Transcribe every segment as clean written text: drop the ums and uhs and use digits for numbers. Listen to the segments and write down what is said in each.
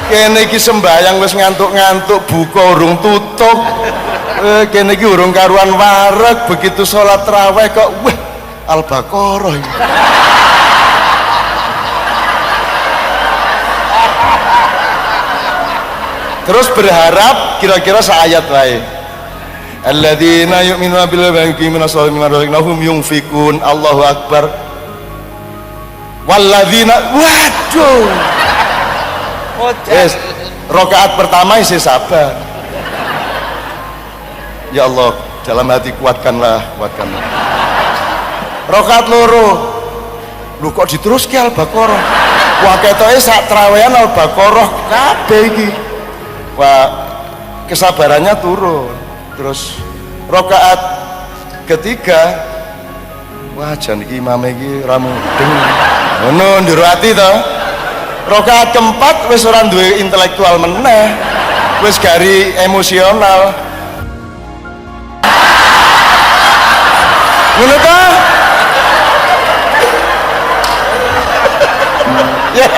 kene iki sembayang wis ngantuk-ngantuk, buka urung tutup. Kene iki urung karuan wareg, begitu sholat raweh kok wah Al-Baqarah. Terus berharap kira-kira seayat wae. Alladzina yu'minuna bil ghaibi minas salati mimma razaqnahum yunfikun. Allahu akbar. Walladzina, waduh. Yes, rakaat pertama isi sabar. Ya Allah, dalam hati kuatkanlah. Rakaat loro, lu kok diteruske Al-Baqarah? Wah ketoke sak trawean Al-Baqarah kabeh iki. Wah kesabarannya turun. Terus rakaat ketiga, wah jan iki imame iki ra mudeng. Ngono ndiro ati to. Rakaat keempat wis ora duwe intelektual meneh, wis gari emosional. Ngono ta? Ya.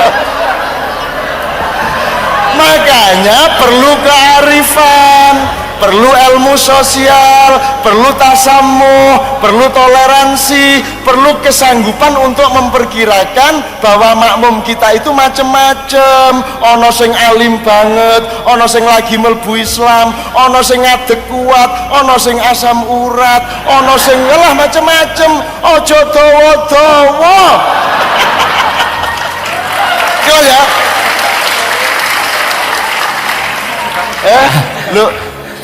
Makanya perlu kearifan, perlu ilmu sosial, perlu tasamuh, perlu toleransi, perlu kesanggupan untuk memperkirakan bahwa makmum kita itu macem-macem. Ono sing alim banget, ono sing lagi melbu Islam, ono sing ngadeg kuat, ono sing asam urat, ono sing ngelah macem-macem. Ojo dawa-dawa. Kau ya? Loh,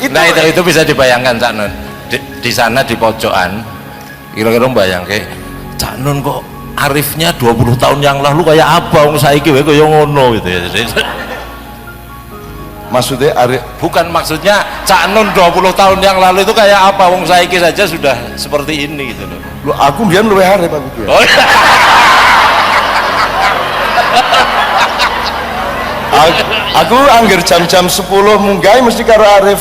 itu bisa dibayangkan Cak Nun di sana di pojokan kira-kira bayangke Cak Nun kok arifnya 20 tahun yang lalu kayak apa wong saiki wae kaya ngono gitu ya. Maksudnya arif bukan maksudnya Cak Nun 20 tahun yang lalu itu kayak apa wong saiki saja sudah seperti ini gitu loh. Loh, aku mbiyen luwih arif aku ya. Oh, iya. Aku angger jam-jam 10 munggah mesti karo Arif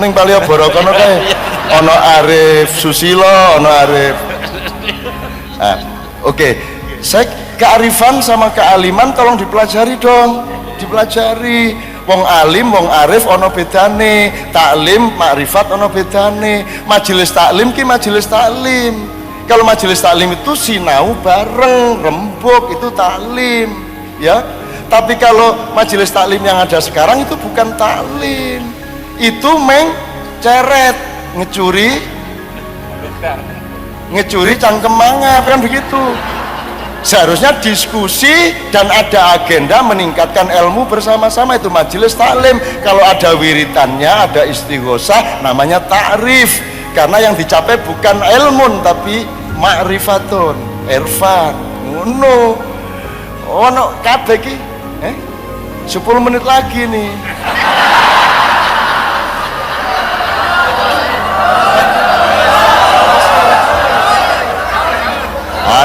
ning Malioboro kono kae. Ono Arif Susilo, ono Arif. Nah, oke. Saya kearifan sama kealiman tolong dipelajari dong. Dipelajari. Wong alim, wong arif ono bedane. Taklim, makrifat ono bedane. Majelis taklim ki majelis taklim. Kalau majelis taklim itu sinau bareng, rembuk itu taklim, ya. Tapi kalau majelis taklim yang ada sekarang itu bukan taklim, itu ceret, ngecuri cangkem mangap, kan begitu. Seharusnya diskusi dan ada agenda meningkatkan ilmu bersama-sama, itu majelis taklim. Kalau ada wiritannya, ada istighosah, namanya ta'rif, karena yang dicapai bukan ilmun tapi ma'rifatun, irfan. Ngono ono kabeh iki 10 menit lagi nih.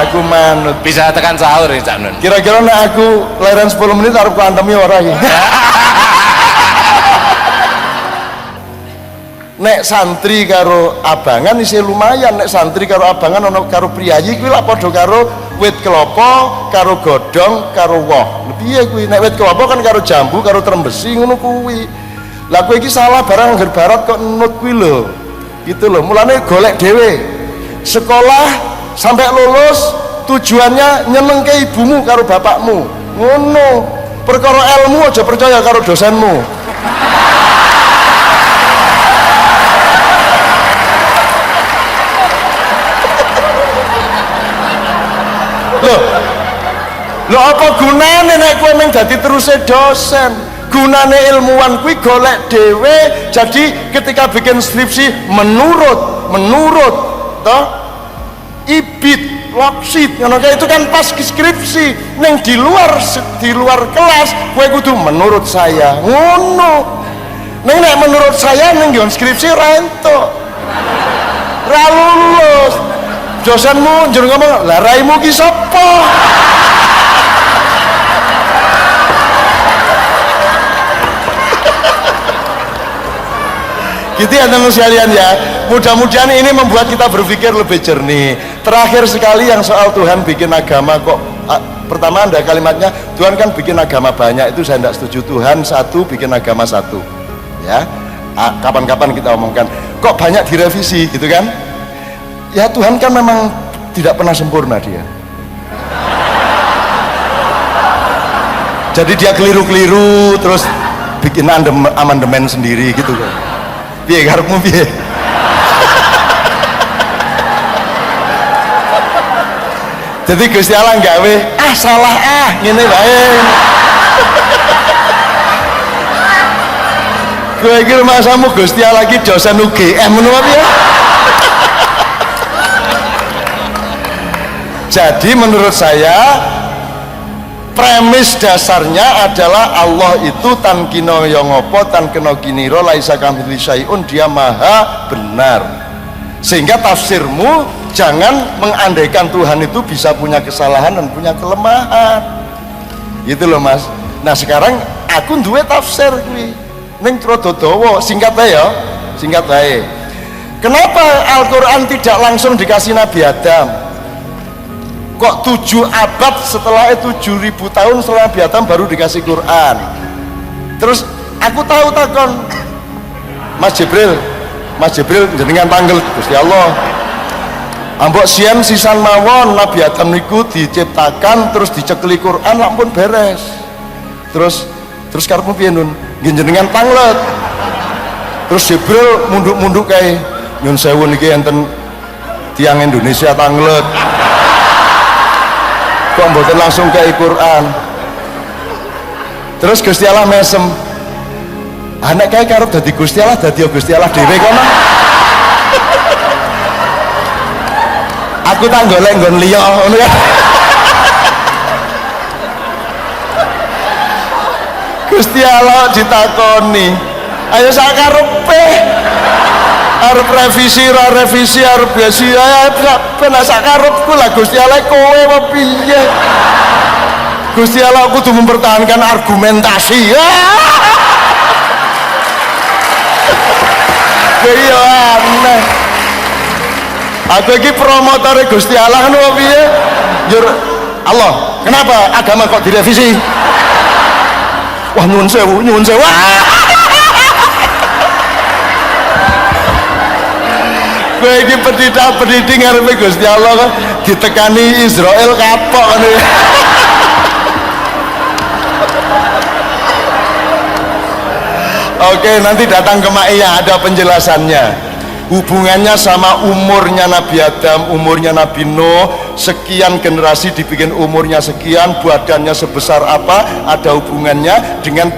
Aku manut bisa tekan sahur ya Cak Nun. Kira-kira nek aku leren 10 menit arep kuantemi ora iki. Nek santri karo abangan isih lumayan, nek santri karo abangan ono karo priyayi kuwi lak padha karo wit kelapa karo godhong karo woh. Piye kuwi? Nek wit kelapa kan karo jambu karo trembesi ngono kuwi. Lah kowe iki salah barang ngger barat kok nut kuwi lho. Gitu lho. Mulane golek dhewe. Sekolah sampai lulus tujuannya nyenengke ibumu karo bapakmu. Ngono. Perkara ilmu aja percaya karo dosenmu. Lho apa gunane nek kowe mung dadi teruse dosen? Gunane ilmuwan kuwi golek dhewe. Jadi ketika bikin skripsi menurut toh ibit loksit ngono kae itu kan pas skripsi. Ning di luar kelas kowe kudu menurut saya. Ngono. Ning nek menurut saya ning nggon skripsi ra entuk. Ra lulus. Dosenmu njur ngomong, "Lah raimu ki sapa?" Gitu ya teman sekalian ya. Mudah-mudahan ini membuat kita berpikir lebih jernih. Terakhir sekali yang soal Tuhan bikin agama kok pertama ada kalimatnya Tuhan kan bikin agama banyak, itu saya tidak setuju. Tuhan satu bikin agama satu, ya. Kapan-kapan kita omongkan kok banyak direvisi gitu kan. Ya Tuhan kan memang tidak pernah sempurna dia, jadi dia keliru-keliru terus bikin amandemen sendiri gitu kan. Piye karepmu piye? Jadi Gusti Allah gawe salah ngene wae. Kowe iki masamu Gusti Allah iki dosen UGM ngono piye? Jadi menurut saya premis dasarnya adalah Allah itu tan kino yang ngopo tan kena kiniro laisa kamitsli syai'un, dia maha benar. Sehingga tafsirmu jangan mengandaikan Tuhan itu bisa punya kesalahan dan punya kelemahan gitu loh Mas. Nah sekarang aku duwe tafsir kuwi ning rada dawa, singkat wae ya, singkat wae. Kenapa Al-Quran tidak langsung dikasih Nabi Adam? Kok 7 abad setelah 7.000 tahun setelah Nabi Adam baru dikasih Quran? Terus aku tahu takon Mas Jibril jenengan panggil Gusti Allah. Ambok siam sisan mawon Nabi Adam niku diciptakan terus dicekeli Quran lampun beres. Terus karepmu piye Nun? Nggih jenengan panglet. Terus Jibril munduk-munduk kae nyun sewu niki enten tiang Indonesia tanglet. Kok mboten langsung kae Quran? Terus Gusti Allah mesem. Anak kae karep dadi Gusti Allah, dadi Gusti Allah dhewe kono. Aku tak golek nggon liya ngono ya. Gusti Allah ditakoni, ayo sakarepe. Arep revisi arep biasi ben sakarepku lah Gusti Allah kowe apa piye? Gusti Allah kudu mempertahankan argumentasi. Iya aneh. Aku iki promotor Gusti Allah ngono piye? Jur Allah, kenapa agama kok direvisi? Wah nyuwun sewu. Kowe iki pendidik ngarepe Gusti Allah kan ditekani Israel kapok ngono. Oke, nanti datang ke Maia ada penjelasannya. Hubungannya sama umurnya Nabi Adam, umurnya Nabi Nuh, sekian generasi dibikin umurnya sekian, badannya sebesar apa, ada hubungannya dengan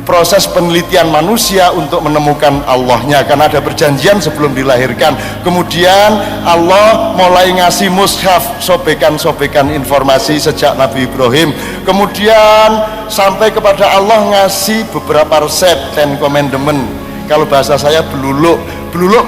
proses penelitian manusia untuk menemukan Allahnya, karena ada perjanjian sebelum dilahirkan. Kemudian Allah mulai ngasih mushaf, sobekan-sobekan informasi sejak Nabi Ibrahim. Kemudian sampai kepada Allah ngasih beberapa resep, 10 commandment. Kalau bahasa saya beluluk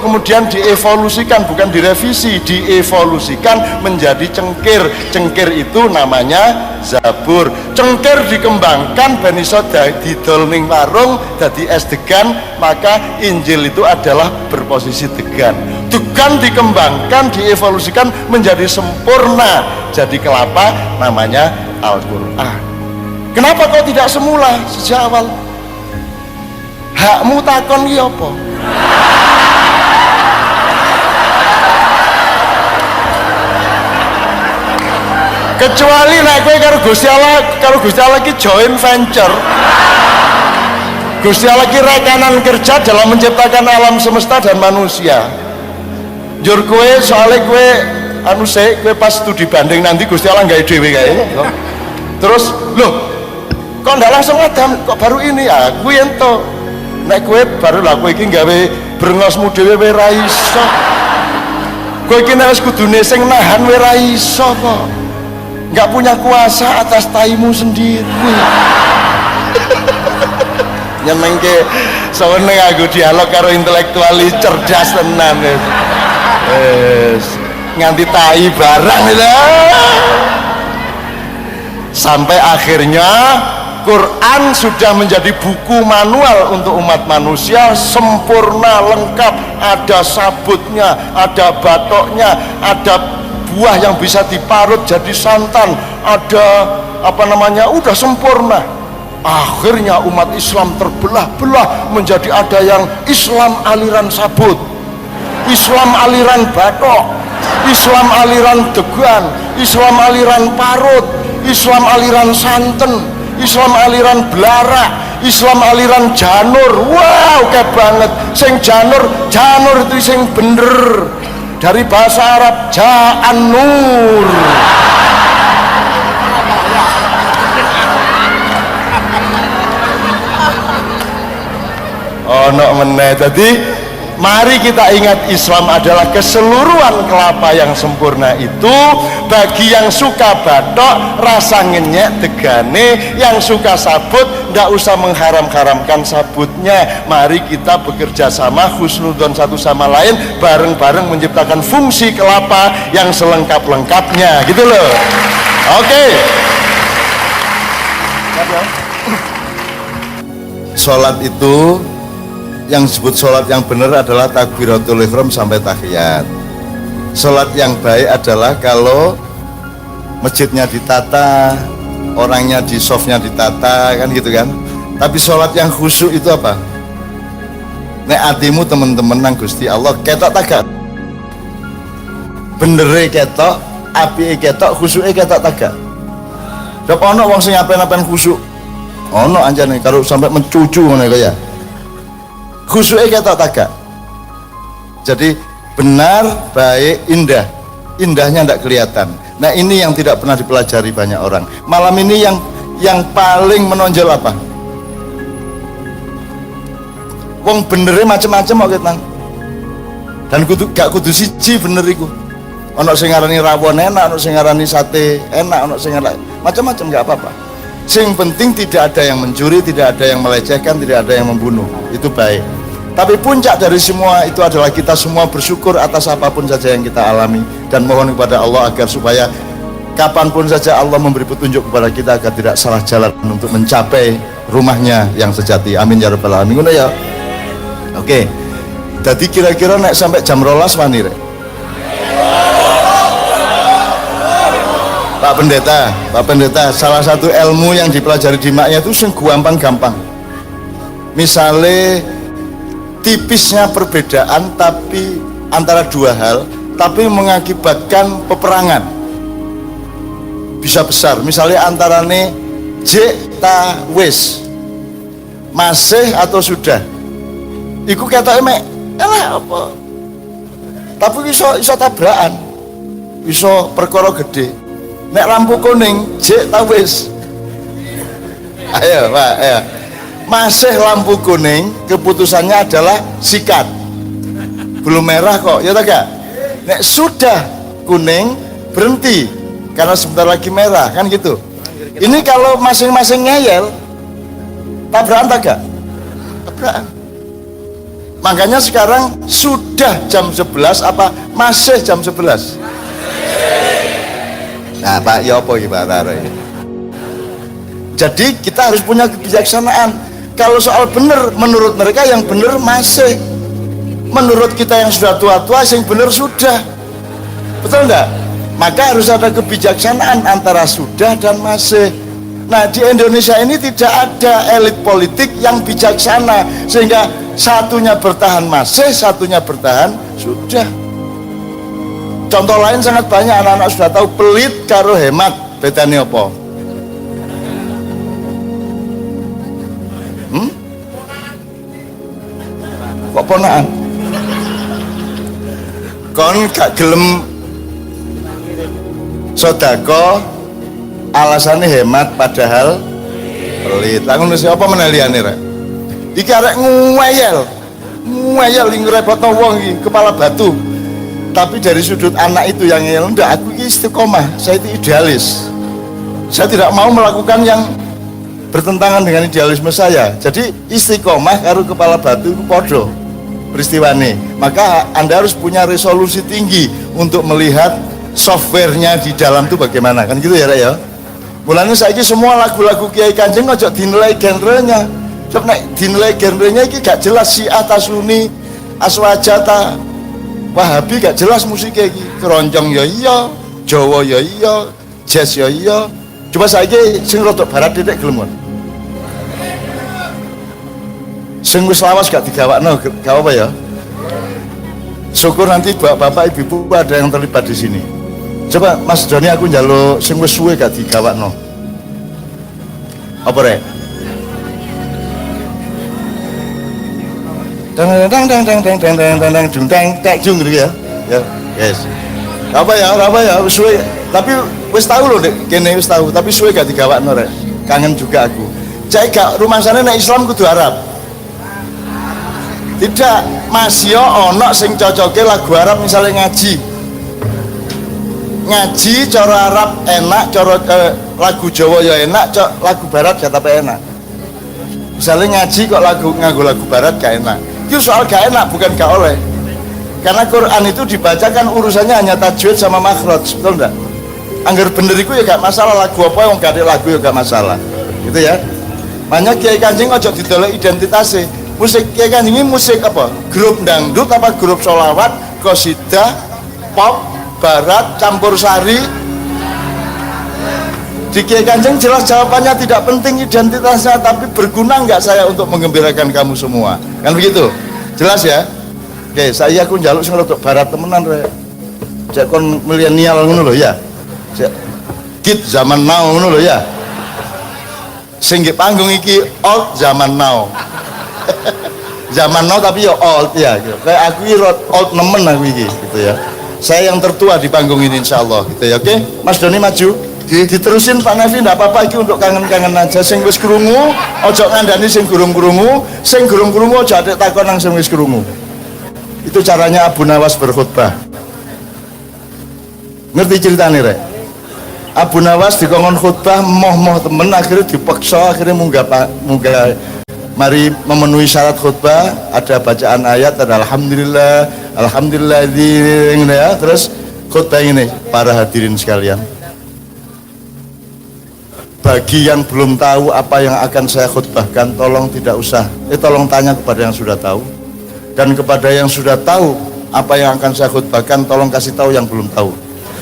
kemudian dievolusikan, bukan direvisi, dievolusikan menjadi cengkir. Cengkir itu namanya Zabur. Cengkir dikembangkan ben iso didol ning warung dadi es degan, maka Injil itu adalah berposisi degan. Degan dikembangkan, dievolusikan menjadi sempurna, jadi kelapa, namanya Al-Quran. Kenapa kau tidak semula sejak awal? Hakmu takon iki apa? Kecuali nek kowe karo Gusti Allah ki joint venture. Gusti Allah ki rekanan kerja dalam menciptakan alam semesta dan manusia. Njur kowe soalnya kowe kowe pas studi banding nanti Gusti Allah gawe dhewe kae. Terus loh, kok ndak langsung Adam, kok baru ini? Kuwi ento. Nek kowe baru lah kowe iki gawe brengosmu dhewe wae ra iso. Kowe iki nek wis kudune sing nahan wae ra iso kok. Nggak punya kuasa atas taimu sendiri. Nyenengke seneng aku dialog karo intelektualis cerdas tenan wis. Nganti tai barang itu. Sampai akhirnya Quran sudah menjadi buku manual untuk umat manusia, sempurna, lengkap, ada sabutnya, ada batoknya, ada buah yang bisa diparut jadi santan, ada apa namanya, udah sempurna. Akhirnya umat Islam terbelah-belah menjadi ada yang Islam aliran sabut, Islam aliran batok, Islam aliran degan, Islam aliran parut, Islam aliran santen, Islam aliran belarak, Islam aliran janur. Wow, kayak banget. Sing janur itu sing bener. Dari bahasa Arab ja'an nur. Ono meneh. Jadi mari kita ingat, Islam adalah keseluruhan kelapa yang sempurna itu. Bagi yang suka batok, rasa ngenyek degane, yang suka sabut ndak usah mengharam-haramkan sabutnya. Mari kita bekerja sama, husnudzon satu sama lain, bareng-bareng menciptakan fungsi kelapa yang selengkap-lengkapnya, gitu loh. Oke. Sholat itu, yang disebut sholat yang benar adalah takbiratul ihram sampai tahiyat. Sholat yang baik adalah kalau masjidnya ditata, orangnya di softnya ditata, kan gitu kan. Tapi sholat yang khusyuk itu apa? Nek atimu temen-temen nang Gusti Allah ketok tagak, benere ketok, apike ketok, khusyuke ketok tagak. Dok ono wong sing apen-apen khusyuk, ono anjane karo sampai mencucu ngono kaya. Khusyuknya ketok tagak. Jadi benar, baik, indah. Indahnya tidak kelihatan. Nah ini yang tidak pernah dipelajari banyak orang. Malam ini yang paling menonjol apa? Wong benernya macam-macam kok kita. Dan gak kudu siji bener iku. Ono sing ngarani rawon enak, ono sing ngarani sate enak, ono sing ngarani macam-macam, gak apa-apa. Sing penting tidak ada yang mencuri, tidak ada yang melecehkan, tidak ada yang membunuh. Itu baik. Tapi puncak dari semua itu adalah kita semua bersyukur atas apapun saja yang kita alami, dan mohon kepada Allah agar supaya kapanpun saja Allah memberi petunjuk kepada kita agar tidak salah jalan untuk mencapai rumahnya yang sejati. Amin ya rabbal alamin. Ngono ya. Oke. Jadi kira-kira nek sampai jam 12 wani rek. Pak Pendeta, salah satu ilmu yang dipelajari di maknya itu sing gampang-gampang. Misalnya tipisnya perbedaan tapi antara dua hal, tapi mengakibatkan peperangan bisa besar. Misalnya antarane J ta wis, masih atau sudah, iku ketoke mek elah apa, tapi iso tabrakan, iso perkara gede. Nek lampu kuning J ta wis, ayo Pak, ayo. Masih lampu kuning, keputusannya adalah sikat. Belum merah kok, ya tak? Nek sudah kuning, berhenti karena sebentar lagi merah, kan gitu. Ini kalau masing-masing ngeyel, tabrakan tak gak? Tabrakan. Makanya sekarang sudah jam 11 apa masih jam 11? Nah Pak, ya apa gimana? Jadi kita harus punya kebijaksanaan. Kalau soal benar, menurut mereka yang benar masih, menurut kita yang sudah tua-tua yang benar sudah, betul enggak? Maka harus ada kebijaksanaan antara sudah dan masih. Nah di Indonesia ini tidak ada elit politik yang bijaksana, sehingga satunya bertahan masih, satunya bertahan sudah. Contoh lain sangat banyak, anak-anak sudah tahu pelit karo hemat bedane apa? Kok ponaan? Kon gak gelem sodako, alasannya hemat padahal pelit. Lalu nulis apa meneliannya rek? Iki arek ngeyel ing repotno wong iki, kepala batu. Tapi dari sudut anak itu yang ngeyel, ndak, aku iki istiqomah, saya itu idealis. Saya tidak mau melakukan yang bertentangan dengan idealisme saya. Jadi istiqomah karo kepala batu itu podo peristiwane. Maka Anda harus punya resolusi tinggi untuk melihat softwarenya di dalam itu bagaimana, kan gitu ya Rek ya. Mulanya saiki semua lagu-lagu Kiai Kanjeng ojo dinilai genrenya. Coba nek dinilai genrenya iki gak jelas, Syiah ta Sunni, Aswaja ta Wahabi, gak jelas musiknya iki. Keroncong ya iya, Jawa ya iya, jazz ya iya. Cuma saiki sing rodok barat titik gelem. Sing wis lawas gak digawakno, gak apa ya. Syukur nanti bapak ibu ada yang terlibat di sini. Coba Mas Joni aku njaluk sing wis suwe gak digawakno. Apa rek? Dang jung gitu ya. Ya, yes. Apa ya, wis suwe. Tapi wis tahu loh dek, kene wis tahu. Tapi suwe gak digawakno rek. Kangen juga aku. Cek gak rumah sana nek Islam kudu Arab. Tidak, masih ono sing cocoke lagu Arab misalnya ngaji cara Arab enak, cara lagu Jawa ya enak, lagu Barat ya tapi enak. Misalnya ngaji kok nganggo lagu Barat gak enak. Itu soal gak enak, bukan gak oleh. Karena Quran itu dibacakan urusannya hanya tajwid sama makhraj, betul enggak? Angger bener iku ya gak masalah, lagu apa yang gak ada lagu ya gak masalah. Gitu ya. Makanya Kiai Kanjeng ojo didelok identitasnya. Musik Kiai Kanjeng ini musik apa? Grup dangdut apa grup sholawat, qasidah, pop, barat, campur sari. Di Kiai Kanjeng jelas jawabannya tidak penting identitasnya, tapi berguna nggak saya untuk menggembirakan kamu semua? Kan begitu? Jelas ya? Oke, saya aku njaluk sing rodok barat temenan rek. Cek kon milenial ngono lho ya. Cek kid zaman now ngono lho ya. Sing nggih panggung iki old zaman now. Zaman now tapi ya old ya gitu. Kayak aku ini old nemen aku ini gitu ya. Saya yang tertua di panggung ini insyaallah gitu ya. Oke, Mas Doni maju. Diterusin Pak Nafi enggak apa-apa iki untuk kangen-kangen aja. Sing wis krungu ojo ngandani sing gurung krungu, sing gurung krungu ojo atik takon nang sing wis krungu. Itu caranya Abu Nawas berkhutbah. Ngerti ceritane rek? Abu Nawas dikongkon khutbah moh-moh temen akhirnya dipaksa akhirnya munggah mari memenuhi syarat khutbah, ada bacaan ayat, ada alhamdulillah ini ya. Terus khutbah ini, para hadirin sekalian, bagi yang belum tahu apa yang akan saya khutbahkan, tolong tidak usah, tolong tanya kepada yang sudah tahu, dan kepada yang sudah tahu apa yang akan saya khutbahkan, tolong kasih tahu yang belum tahu.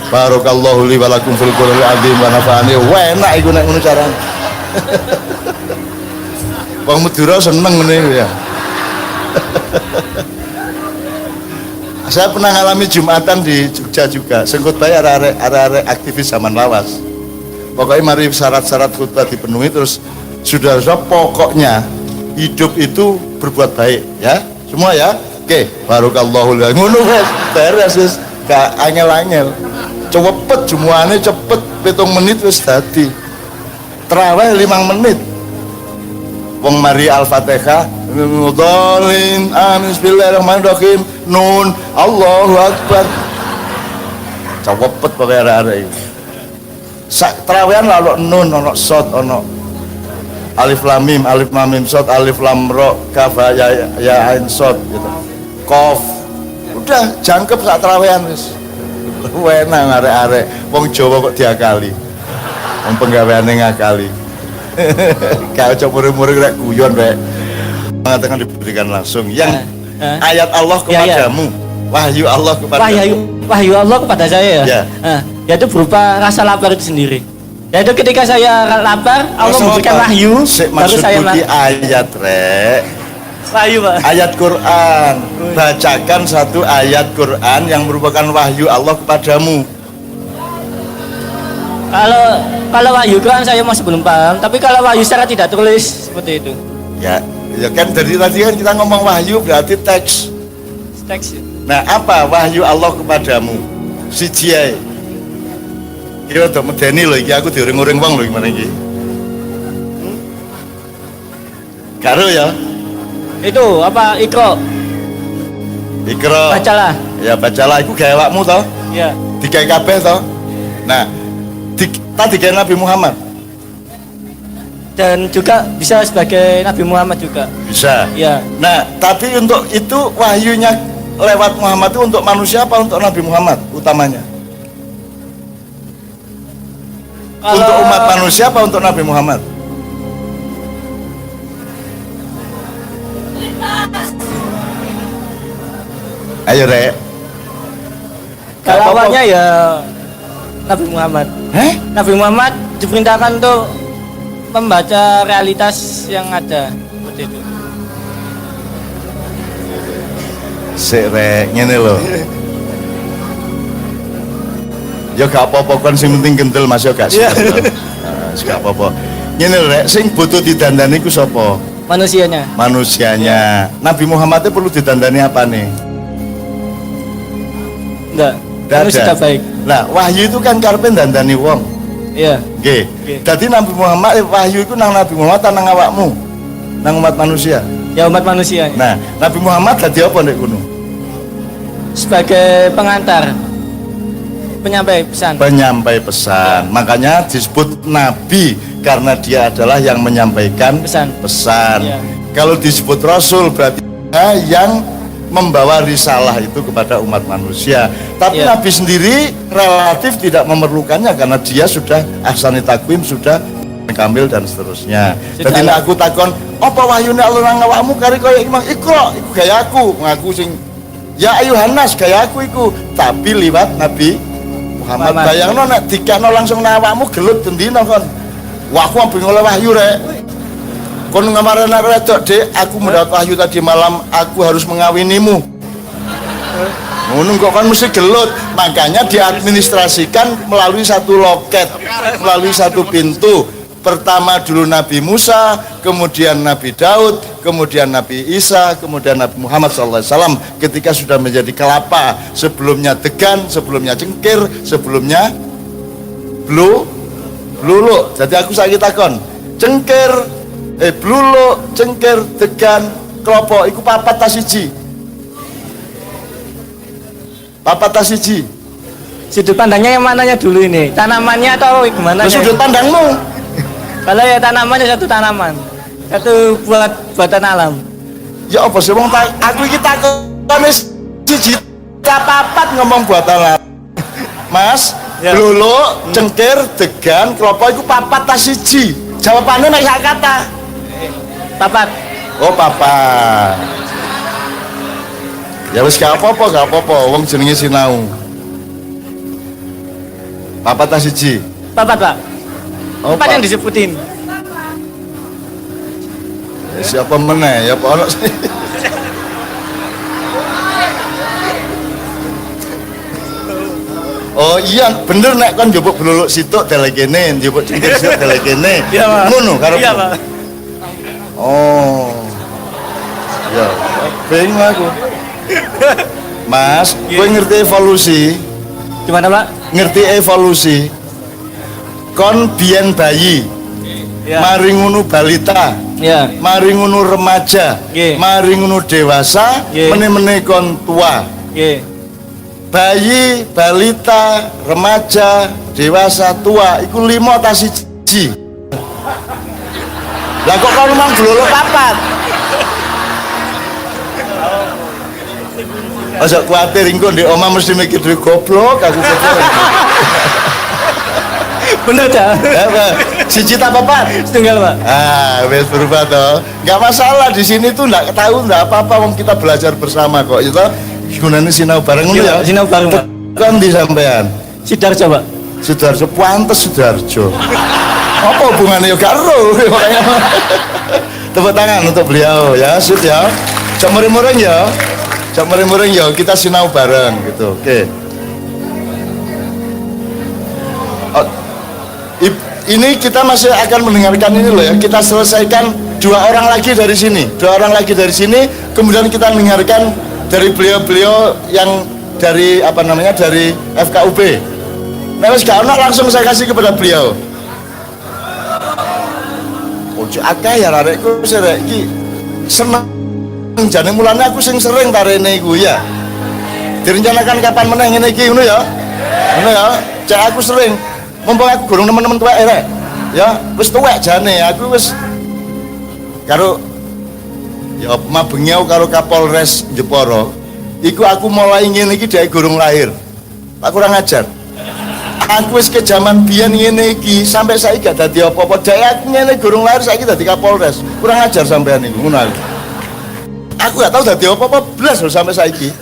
Barakallahu li wa lakum fil qur'anil azim wa nafa'ani. Wah enak iku nek ngono carane. Wong Madura seneng ngene ya. Saya pernah ngalami Jumatan di Jogja juga. Sing khutbah arek-arek aktivis zaman lawas. Pokoknya mari syarat-syarat khutbah dipenuhi terus sudah pokoknya hidup itu berbuat baik ya. Semua ya. Oke, barakallahu li. Ngono wis beres wis gak angel-angel. Cepet jumuane cepet 7 menit wis dadi. Tarawih 5 menit. Wong mari Al-Fatihah Mudhalin amin bismillahirrahmanirrahim nun Allahu Akbar cepet pakai arek-arek iki sak trawean lalu nun ono shot ono alif lam mim shot alif lam ro kaf ya ain shot gitu qaf udah jangkep sak trawean wis enak arek-arek wong Jawa kok diakali wong penggaweane ngakali. Kau coba murid-murid rek guyon rek mengatakan diberikan langsung yang ayat Allah kepadamu wahyu Allah kepadamu wahyu Allah kepada saya ya, yaitu berupa rasa lapar itu sendiri, yaitu ketika saya lapar Allah memberikan wahyu baru saya makan ayat rek wahyu Pak, ayat Quran bacakan satu ayat Quran yang merupakan wahyu Allah kepadamu. Kalau wahyu Quran saya masih belum paham, tapi kalau wahyu secara tidak tulis seperti itu. Ya kan dari tadi kan kita ngomong wahyu berarti teks. Teks. Nah, apa wahyu Allah kepadamu? Siji ae. Kira do medeni lho iki aku diuring-uring wong lho gimana iki. Karo ya. Itu apa Iqra? Bacalah. Ya bacalah iku gawe awakmu to? Iya. Digawe kabeh to? Nah, tadi kayak Nabi Muhammad dan juga bisa sebagai Nabi Muhammad juga bisa ya. Nah tapi untuk itu wahyunya lewat Muhammad itu untuk manusia apa untuk Nabi Muhammad utamanya? Untuk umat manusia apa untuk Nabi Muhammad? Ayo rek kalau awalnya ya Nabi Muhammad. Heh? Nabi Muhammad diperintahkan untuk membaca realitas yang ada seperti itu. Sik rek ngene lho. Ya gak apa-apa kon sing penting gendel Mas ya gak sih. Gak apa-apa. Ngene lho rek sing butuh didandani ku sapa? Manusianya. Manusianya. Nabi Muhammad itu perlu didandani apa nih? Enggak. Nggak Kamu ada. sudah baik. Nah, wahyu itu kan karepe dandani wong. Iya. Nggih. Dadi Nabi Muhammad wahyu itu nang Nabi Muhammad ta nang awakmu? Nang umat manusia. Ya umat manusia. Nah, Nabi Muhammad dadi apa nek kono? Sebagai pengantar, penyampai pesan. Penyampai pesan. Makanya disebut nabi karena dia adalah yang menyampaikan Pesan. Ya. Kalau disebut rasul berarti dia yang membawa risalah itu kepada umat manusia. Tapi Ya. nabi sendiri relatif tidak memerlukannya karena dia sudah ahsani takwim, sudah kamil dan seterusnya. Sudah Jadi lah. aku takon, apa wahyune Allah nang awakmu kari kaya Imam Iqra, iku gaya aku, ngaku sing ya ayuhan nas gaya aku iku, tapi liwat Nabi Muhammad. Bayangno nek dikekno langsung nang awakmu gelut dendino kon. Wah, aku ambing oleh wahyu rek. Kon ngamaran arek wedok, Dik, aku mendapat wahyu tadi malam, aku harus mengawinimu. Ngono kok kan mesti gelut. Makanya diadministrasikan melalui satu loket, melalui satu pintu. Pertama dulu Nabi Musa, kemudian Nabi Daud, kemudian Nabi Isa, kemudian Nabi Muhammad SAW. Ketika sudah menjadi kelapa, sebelumnya degan, sebelumnya cengkir, sebelumnya bluluk. Jadi aku sakit takon, cengkir, bluluk, cengkir, degan, kelapa, iku papat ta siji. Papat ta siji. Sudut pandangnya yang mananya dulu ini? Tanamannya atau gimana? Sudut pandangmu. Kalau ya tanamannya satu tanaman, satu buatan alam. Ya apa sih wong aku iki takon wis siji ta papat ngomong buatan Mas, Ya. bluluk, cengkir, degan, kelapa iku papat ta siji. Jawabane nek sak kata. Papat. Oh, papat. Ya wis gak apa-apa, wong jenenge sinau. Papat ta siji. Papat, Pak. Oh, Papat yang disebutin. Siapa meneh ya apa ono sih? Oh iya bener nek kon njupuk bluluk situk delek kene, njupuk cengkir situk delek kene. Iya, Pak. Ngono karepmu. Iya, Pak. Oh. Ya, bingung aku. Mas, kowe ngerti evolusi? Gimana, Pak? Ngerti evolusi? Kon biyen bayi, Ya. mari ngono balita, Ya. mari ngono remaja, Nggih. mari ngono dewasa, Nggih. meneh-meneh kon tua. Oke. Bayi, balita, remaja, dewasa, tua, iku 5 ta siji. Lah kok kon mang bluluk papat? Ojo kuwatir engko ndek omah mesti mikir duwe goblok aku goblok. Bener, Cak. Siji ta papat? Setunggal, Pak. Ah, wes berubah toh. Enggak masalah di sini tuh enggak tahu enggak apa-apa wong kita belajar bersama kok. Itu gunanya sinau bareng ngono ya. Sinau bareng, Pak. Kan di sampean. Sidarjo, Pak. Sidoarjo pantes Sidoarjo. Apa hubungannya ya gak ero. Tepuk tangan untuk beliau ya, Sud ya. Cok muring-muring ya. Cok muring-muring ya, kita sinau bareng gitu. Oke. Oh, ini kita masih akan mendengarkan ini loh ya. Kita selesaikan 2 orang lagi dari sini. 2 orang lagi dari sini, kemudian kita mendengarkan dari beliau-beliau yang dari apa namanya dari FKUB. Nah, wis gak ono langsung saya kasih kepada beliau. Ojo akeh ya arekku sing rek iki seneng jane mulane aku sing sering tarene iku ya. Direncanakan kapan meneh ngene iki ngono ya. Ngono ya. Cek aku sering mumpung aku gurung teman-teman tuwek rek. Ya, wis tuwek jane aku wis karo ya mabengi aku karo Kapolres Jepara. Iku aku mulai ngene iki dhek gurung lahir. Tak kurang ajar. Aku wis ke zaman biyen ngene iki sampai saiki gak dadi apa-apa. Dhek aku ngene gurung lahir saiki dadi Kapolres. Kurang ajar sampean niku ngono. Aku gak tahu dadi apa-apa blas lho sampai saiki.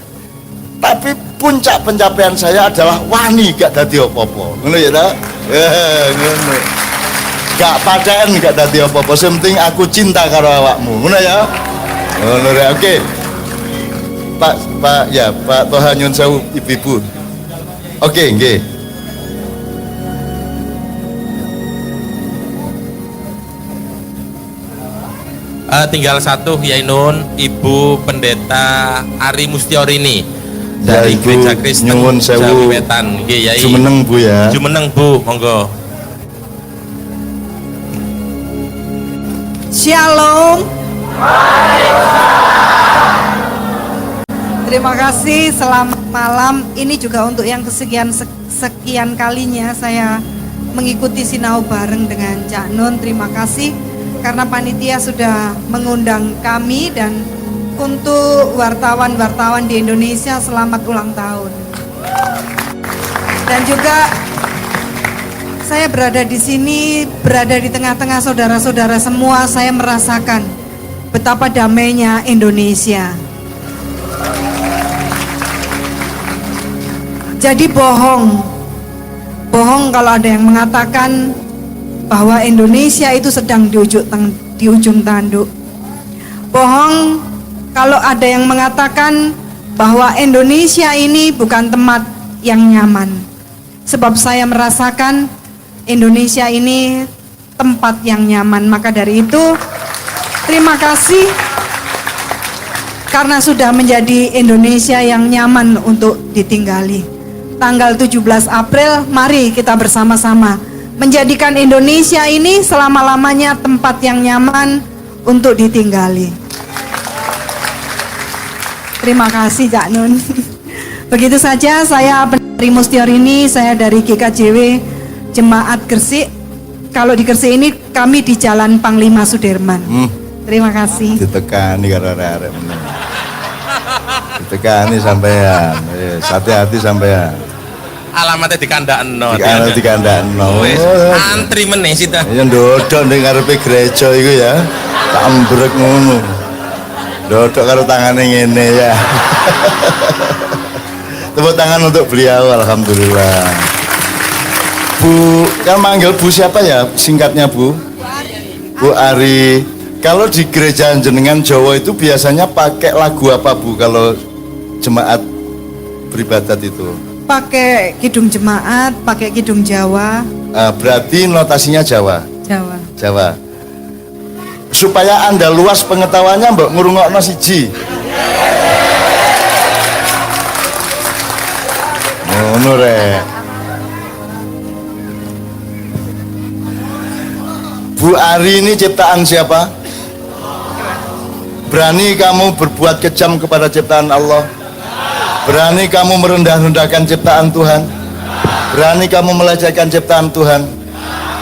Tapi puncak pencapaian saya adalah wani gak dadi apa-apa. Ngono ya ta? Ngono. Gak padaan gak dadi apa-apa. Sing penting aku cinta karo awakmu. Ngono ya? Ngono ya. Oke. Pak Toha nyun sewu ibu-ibu. Oke, nggih. Tinggal satu Yai Nun, Ibu Pendeta Ari Mustiorini dari Ya, Ibu, Gereja Kristen nyuwun sewu. Jawi Wetan. Nggih, Yai. Jumeneng Bu ya. Jumeneng Bu, monggo. Shalom. Terima kasih, selamat malam. Ini juga untuk yang sekian kalinya saya mengikuti sinau bareng dengan Cak Nun. Terima kasih karena panitia sudah mengundang kami, dan untuk wartawan-wartawan di Indonesia selamat ulang tahun. Dan juga saya berada di sini, berada di tengah-tengah saudara-saudara semua, saya merasakan betapa damainya Indonesia. Jadi bohong kalau ada yang mengatakan bahwa Indonesia itu sedang di ujung tanduk. Bohong kalau ada yang mengatakan bahwa Indonesia ini bukan tempat yang nyaman. Sebab saya merasakan Indonesia ini tempat yang nyaman. Maka dari itu, terima kasih karena sudah menjadi Indonesia yang nyaman untuk ditinggali. Tanggal 17 April, mari kita bersama-sama menjadikan Indonesia ini selama-lamanya tempat yang nyaman untuk ditinggali. Terima kasih Cak Nun. Begitu saja, saya Ari Mustiorini, saya dari GKJW Jemaat Gresik. Kalau di Gresik ini kami di Jalan Panglima Sudirman. Terima kasih. Ditekani karo arek meneh. Ditekani sampean. Hati-hati sampean. Alamatnya dikandakno. Dikandakno. Antri meneh sita. Ya ndodok ning ngarepe gereja iku ya. Tak ambrek ngono. Ndodok karo tangane ngene ya. Tepuk tangan untuk beliau, alhamdulillah. Bu, yang manggil Bu siapa ya? Singkatnya Bu? Bu Ari. Kalau di gereja jenengan Jawa itu biasanya pakai lagu apa Bu kalau jemaat beribadat itu? Pakai kidung jemaat, pakai kidung Jawa. Berarti notasinya Jawa. Jawa. Supaya Anda luas pengetahuannya, mbok ngurungokno siji. Ngono rek. Bu Ari ini ciptaan siapa? Berani kamu berbuat kejam kepada ciptaan Allah? Berani kamu merendah-rendahkan ciptaan Tuhan? Berani kamu melecehkan ciptaan Tuhan?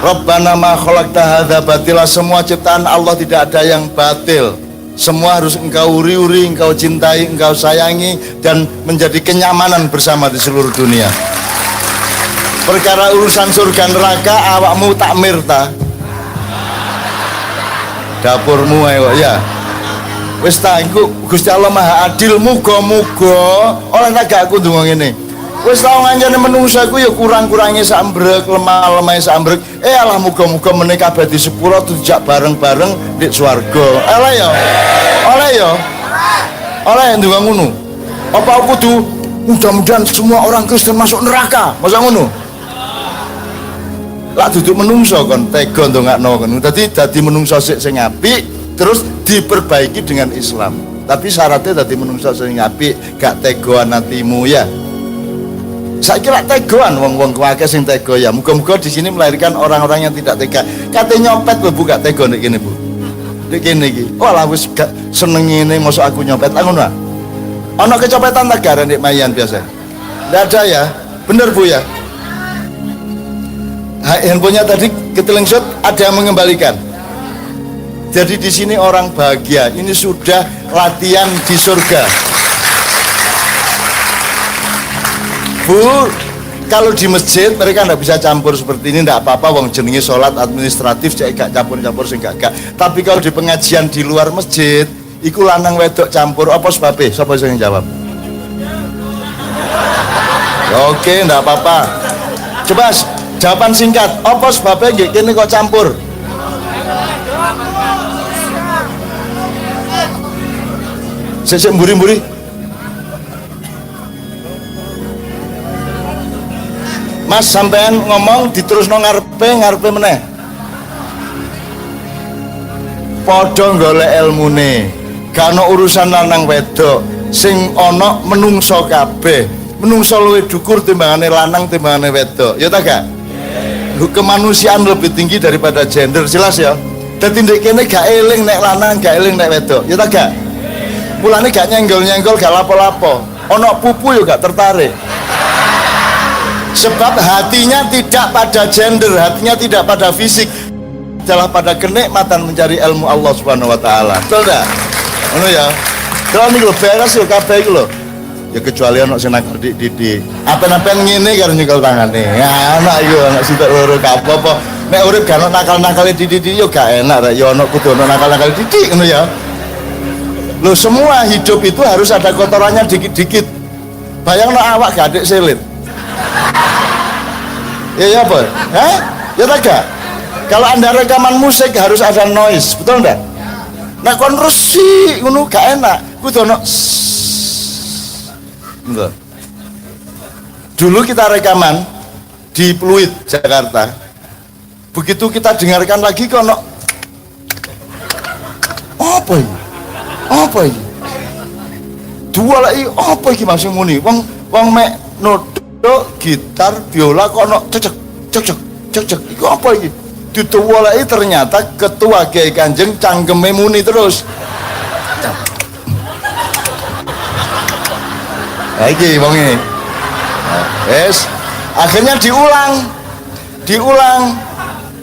Rabbana ma khalaqta hadza batila. Semua ciptaan Allah tidak ada yang batil. Semua harus engkau uri-uri, engkau cintai, engkau sayangi, dan menjadi kenyamanan bersama di seluruh dunia. Perkara urusan surga neraka awakmu takmir ta? Dapurmu ayo ya. Wis ta iku Gusti Allah Maha Adil, muga-muga ora tak gak aku ndonga ngene. Wis tau ngancane menungsa iku ya kurang-kurange sak ambrek, lemah-lemahe sak ambrek. Alah muga-muga meneh kabeh di sepura dijak bareng-bareng di swarga. Alah ya. Oleh ya. Oleh ndonga ngono. Apa aku kudu mudah-mudahan semua orang Kristen masuk neraka? Masa ngono? Lah duduk menungso kon tega ndongakno kon. Dadi menungso sing apik terus diperbaiki dengan Islam. Tapi syaratnya dadi menungso sing apik, gak tegoan hatimu ya. Saiki lak tegoan wong-wong kuwake sing tega ya. Muga-muga di sini melahirkan orang-orang yang tidak tega. Kate nyopet lho Bu, gak tega nek kene Bu. Nek kene iki. Walah wis gak seneng ngene mosok aku nyopet. Ngono ah. Ana kecopetan tak garen nek mayan biasa. Ndak ada ya. Bener Bu ya. Handphonenya tadi ketelengsut, ada yang mengembalikan. Jadi di sini orang bahagia. Ini sudah latihan di surga. Bu, kalau di masjid mereka tidak bisa campur seperti ini, tidak apa-apa. Wong jenenge sholat administratif, cek gak campur-campur sing gak. Tapi kalau di pengajian di luar masjid, iku lanang wedok campur. Apa sebabnya? Siapa yang jawab? Oke, enggak apa-apa. Coba jawaban singkat. Apa sebabnya nggih kene kok campur? Sik mburi-mburi. Mas sampean ngomong diterusno ngarepe meneh. Padha golek ilmune. Gak ana urusan lanang wedok. Sing ana menungso kabeh. Menungso luwih dhukur timbangane lanang timbangane wedok. Ya ta gak? Kemanusiaan lebih tinggi daripada gender, jelas ya. Dadi ndek kene gak eling nek lanang, gak eling nek wedok. Ya ta gak? Mulane gak nyenggol-nyenggol, gak lapo-lapo. Ana pupu yo gak tertarik. Sebab hatinya tidak pada gender, hatinya tidak pada fisik, adalah pada kenikmatan mencari ilmu Allah Subhanahu wa taala. Betul enggak? Ngono ya. Kalau niku lho beres yo kabeh iku lho. Ya kecuali ana sing nak didik. Apa-apa ngene karo nyekel tangane. Ya anak iku anak sitok loro kabeh apa. Nek urip gak ono nakal-nakale didik yo gak enak rek. Ya ono kudu ono nakal-nakal didik ngono ya. Loh semua hidup itu harus ada kotorannya dikit-dikit. Bayangno awak gak adik selit. Ya apa? Hah? Ya tak gak? Kalau anda rekaman musik harus ada noise, betul enggak? Nah kon resi ngono gak enak. Kudu ono. Dulu kita rekaman di Pluit, Jakarta. Begitu kita dengarkan lagi kono apa ini? Apa ini? Dua lagi apa ini masih muni? Wong mek nodo gitar biola kono cecek cecek cecek. Iku apa ini? Dua lagi ternyata ketua Kiai Kanjeng cangkeme muni terus. Iki wong ini. Yes. Akhirnya diulang.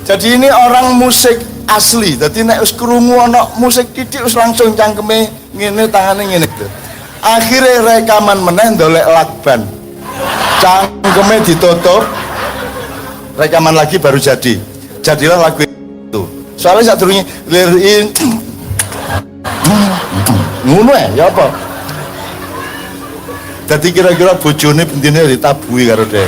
Jadi ini orang musik asli. Jadi nek wis krungu ana musik titik wis langsung cangkeme ngene tangane ngene gitu. Akhirnya rekaman meneh ndolek lakban. Cangkeme ditutup. Rekaman lagi baru jadi. Jadilah lagu itu. Soalnya sak durunge lirin ngono ya apa? Jadi kira-kira bojone bentine ditabui karo dhek.